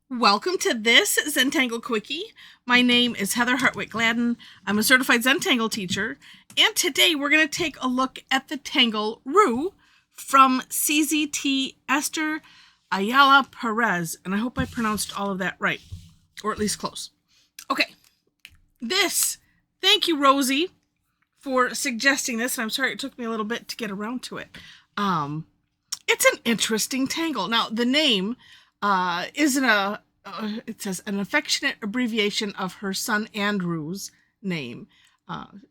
Welcome to this Zentangle Quickie. My name is Heather Hartwick Gladden. I'm a Certified Zentangle Teacher, and today we're going to take a look at the Tangle Roo from CZT Ester Ayala Pérez, and I hope I pronounced all of that right, or at least close. Okay, thank you, Rosie, for suggesting this, and I'm sorry it took me a little bit to get around to it. It's an interesting tangle. Now, the name isn't it says an affectionate abbreviation of her son Andrew's name.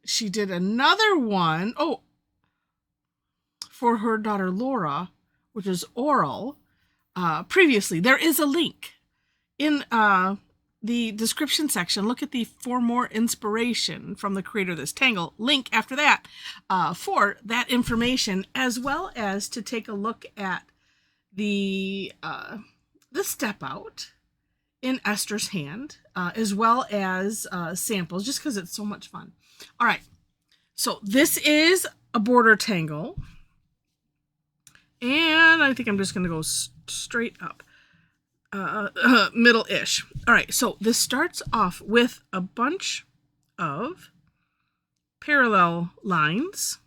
She did another one, for her daughter Laura, which is oral, previously. There is a link in the description section. Look at the for more inspiration from the creator of this tangle link after that for that information, as well as to take a look at the step out in Esther's hand, as well as samples, just because it's so much fun. All right, so this is a border tangle, and I think I'm just going to go straight up, middle-ish. All right, so this starts off with a bunch of parallel lines.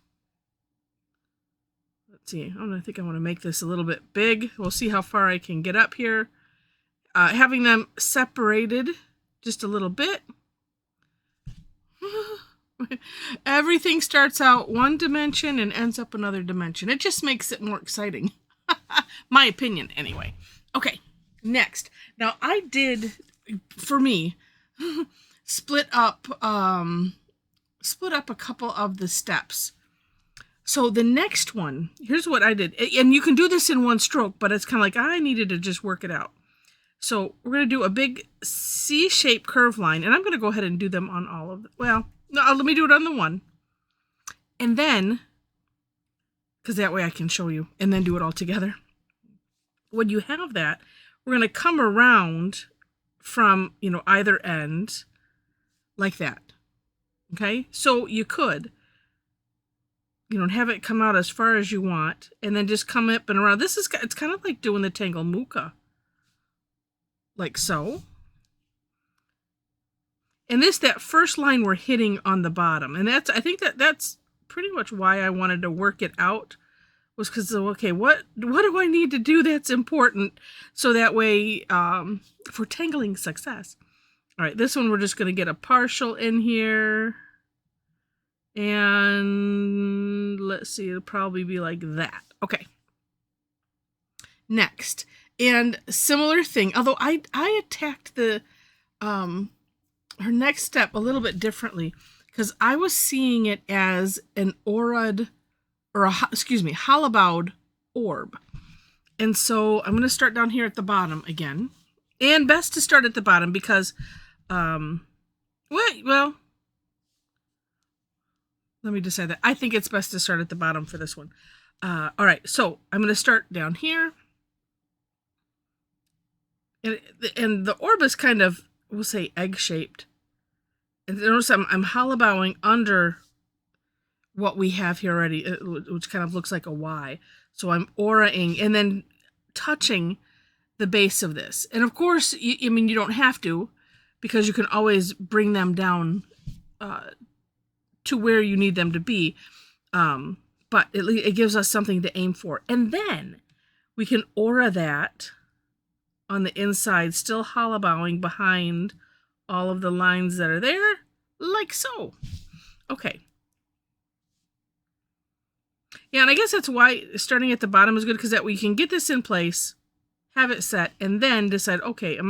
Let's see, I think I want to make this a little bit big. We'll see how far I can get up here. Having them separated just a little bit. Everything starts out one dimension and ends up another dimension. It just makes it more exciting. My opinion, anyway. Okay, next. Now, I did, for me, split up a couple of the steps. So the next one, here's what I did. And you can do this in one stroke, but it's kind of like I needed to just work it out. So we're going to do a big C-shaped curve line, and I'm going to go ahead and do them on all of them. Well, no, let me do it on the one. And then, because that way I can show you, and then do it all together. When you have that, we're going to come around from, either end like that. Okay? So you could, have it come out as far as you want, and then just come up and around. It's kind of like doing the Tangle Muka. Like so. And that first line we're hitting on the bottom. And I think that's pretty much why I wanted to work it out, was because, okay, what do I need to do that's important, so that way for tangling success. All right, this one we're just going to get a partial in here. And let's see, it'll probably be like that. Okay. Next. And similar thing, although I attacked the her next step a little bit differently, because I was seeing it as an orad, or holobowed orb. And so I'm going to start down here at the bottom again. And best to start at the bottom because, well, let me decide that. I think it's best to start at the bottom for this one. All right, so I'm going to start down here. And the orb is kind of, we'll say, egg-shaped. And notice I'm holobowing under what we have here already, which kind of looks like a Y. So I'm auraing and then touching the base of this. And of course, you don't have to, because you can always bring them down to where you need them to be. But it gives us something to aim for. And then we can aura that on the inside, still holobowing behind all of the lines that are there, like so. Okay. Yeah, and I guess that's why starting at the bottom is good, because that way you can get this in place, have it set, and then decide, okay,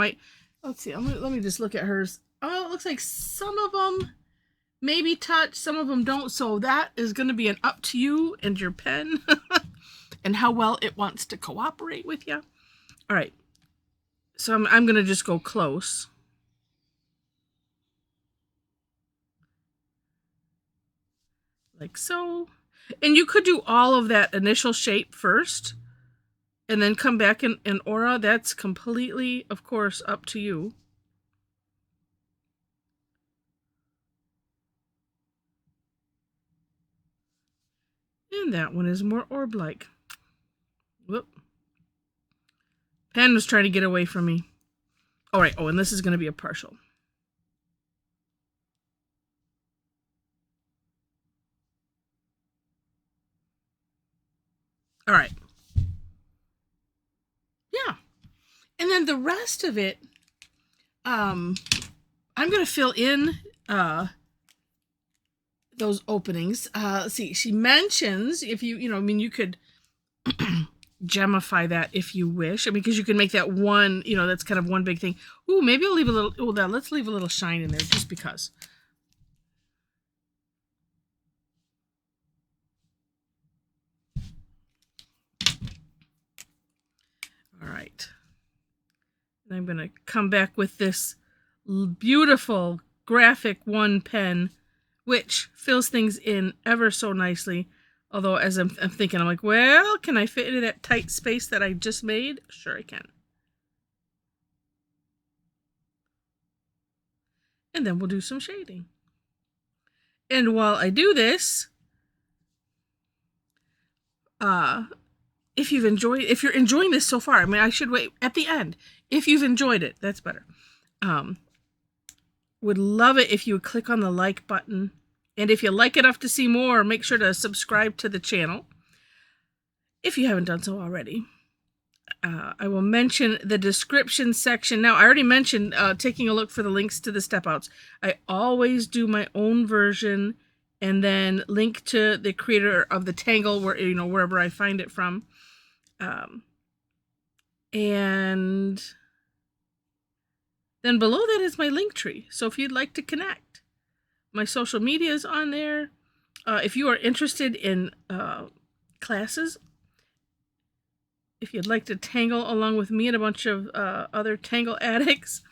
let's see, let me just look at hers. Oh, it looks like some of them maybe touch, some of them don't, so that is going to be an up to you and your pen and how well it wants to cooperate with you. All right. So I'm going to just go close. Like so. And you could do all of that initial shape first and then come back in aura. That's completely, of course, up to you. And that one is more orb-like. Whoop. Pen was trying to get away from me. All right. Oh, and this is going to be a partial. All right. Yeah. And then the rest of it, I'm going to fill in those openings. Let's see. She mentions if you could gemify that if you wish. I mean, because you can make that one, that's kind of one big thing. Ooh, maybe I'll leave a little, let's leave a little shine in there just because. All right. And I'm going to come back with this beautiful graphic one pen, which fills things in ever so nicely. Although as I'm thinking, I'm like, well, can I fit into that tight space that I just made? Sure I can. And then we'll do some shading. And while I do this, if you're enjoying this so far, I mean, I should wait at the end. If you've enjoyed it, that's better. Would love it if you would click on the like button. And if you like enough to see more, make sure to subscribe to the channel if you haven't done so already. I will mention the description section. Now, I already mentioned taking a look for the links to the step outs. I always do my own version and then link to the creator of the Tangle, wherever I find it from. And then below that is my link tree. So if you'd like to connect, my social media is on there. If you are interested in classes, if you'd like to tangle along with me and a bunch of other tangle addicts,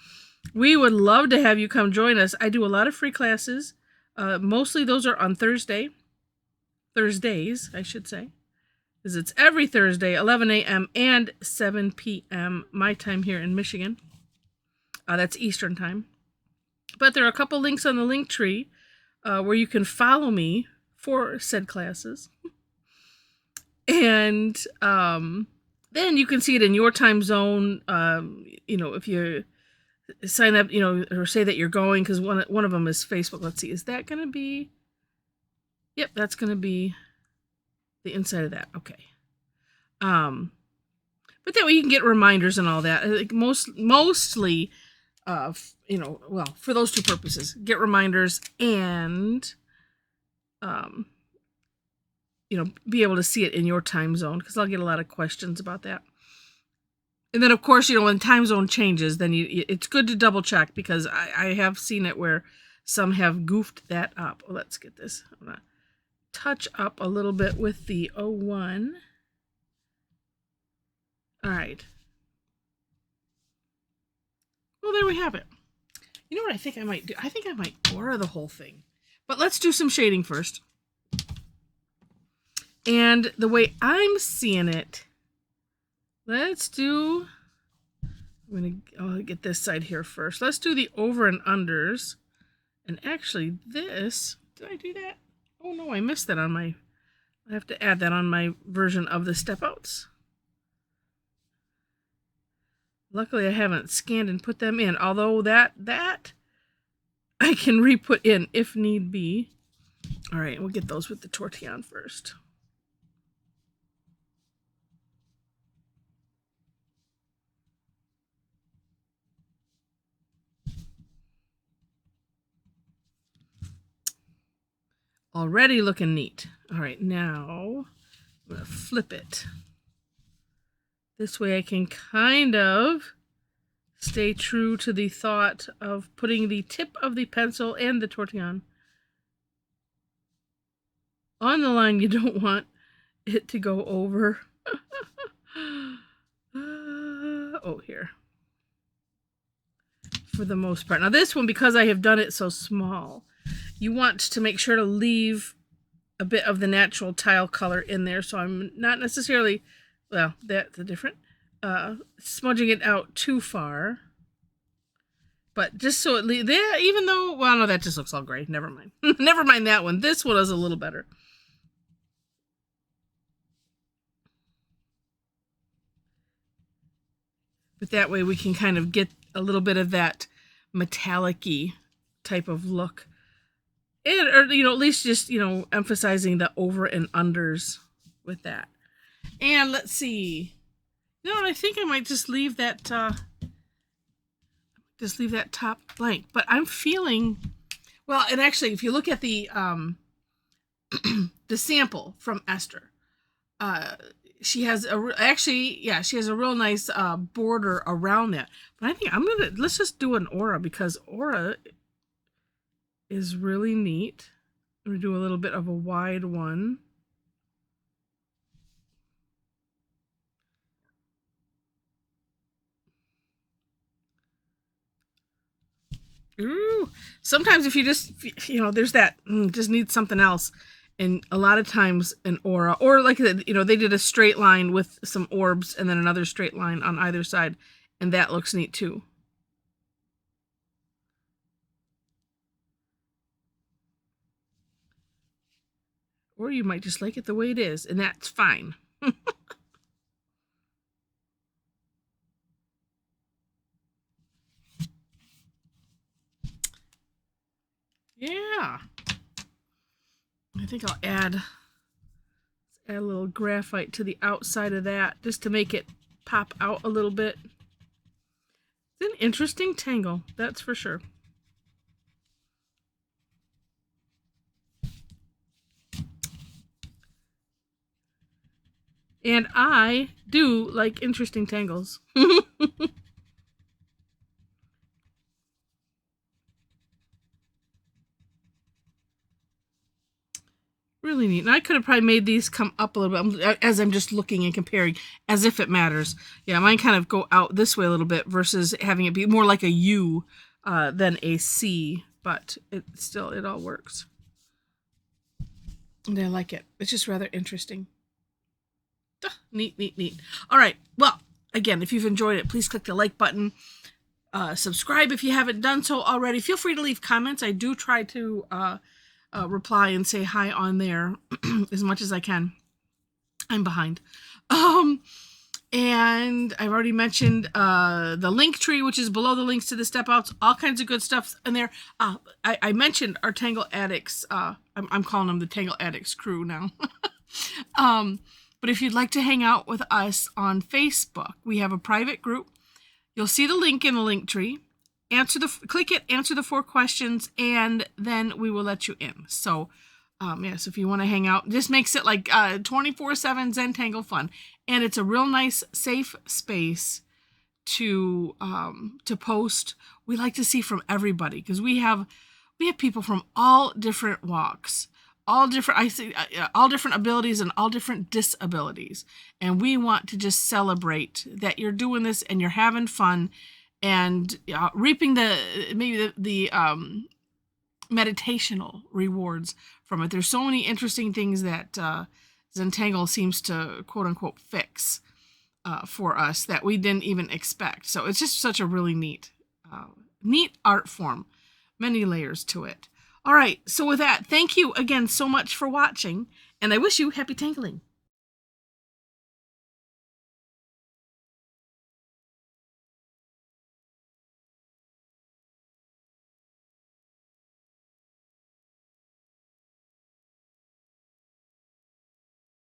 we would love to have you come join us. I do a lot of free classes. Mostly those are on Thursdays, I should say, because it's every Thursday, 11 a.m. and 7 p.m. my time here in Michigan. That's Eastern time. But there are a couple links on the link tree where you can follow me for said classes. And then you can see it in your time zone. If you sign up, or say that you're going, because one of them is Facebook. Let's see, is that going to be? Yep, that's going to be the inside of that. Okay. But that way you can get reminders and all that. Like mostly, for those two purposes, get reminders and, be able to see it in your time zone, because I'll get a lot of questions about that. And then, of course, when time zone changes, then it's good to double check, because I have seen it where some have goofed that up. Well, let's get this. I'm going to touch up a little bit with the 01. All right. Well, there we have it. You know what I think I might do? I think I might borrow the whole thing. But let's do some shading first. And the way I'm seeing it, I'm going to get this side here first. Let's do the over and unders. And actually this, did I do that? Oh no, I missed that I have to add that on my version of the step outs. Luckily I haven't scanned and put them in, although that I can re-put in if need be. All right, we'll get those with the Tortillion first. Already looking neat. All right, now I'm going to flip it. This way I can kind of stay true to the thought of putting the tip of the pencil and the Tortillion on the line you don't want it to go over. Here. For the most part. Now this one, because I have done it so small, you want to make sure to leave a bit of the natural tile color in there, so I'm not necessarily, well, that's different, smudging it out too far. But just so it leaves there, even though, well, no, that just looks all gray. Never mind. Never mind that one. This one is a little better. But that way we can kind of get a little bit of that metallic-y type of look. And, or, you know, at least just, you know, emphasizing the over and unders with that. And let's see. You know, I think I might just leave that top blank. But I'm feeling, well, and actually, if you look at the the sample from Esther, she has she has a real nice border around that. But I think let's just do an aura, because aura is really neat. I'm gonna do a little bit of a wide one. Ooh, sometimes if you just, you know, there's that, just need something else. And a lot of times an aura, or like, you know, they did a straight line with some orbs and then another straight line on either side. And that looks neat too. Or you might just like it the way it is, and that's fine. Yeah. I think I'll add a little graphite to the outside of that, just to make it pop out a little bit. It's an interesting tangle, that's for sure. And I do like interesting tangles. Really neat. And I could have probably made these come up a little bit as I'm just looking and comparing, as if it matters. Yeah, mine kind of go out this way a little bit versus having it be more like a U than a C. But it all works. And I like it. It's just rather interesting. Neat, neat, neat. All right. Well, again, if you've enjoyed it, please click the like button. Subscribe if you haven't done so already. Feel free to leave comments. I do try to reply and say hi on there as much as I can. I'm behind. And I've already mentioned the link tree, which is below the links to the step outs. All kinds of good stuff in there. I mentioned our Tangle Addicts. I'm calling them the Tangle Addicts crew now. But if you'd like to hang out with us on Facebook, we have a private group. You'll see the link in the link tree. Click it, answer the 4 questions, and then we will let you in. So, yes, if you want to hang out, this makes it like 24/7 Zentangle fun, and it's a real nice, safe space to post. We like to see from everybody, because we have people from all different walks, all different abilities and all different disabilities, and we want to just celebrate that you're doing this and you're having fun. And reaping the meditational rewards from it. There's so many interesting things that Zentangle seems to quote unquote fix for us that we didn't even expect. So it's just such a really neat art form, many layers to it. All right, so with that, thank you again so much for watching, and I wish you happy tangling.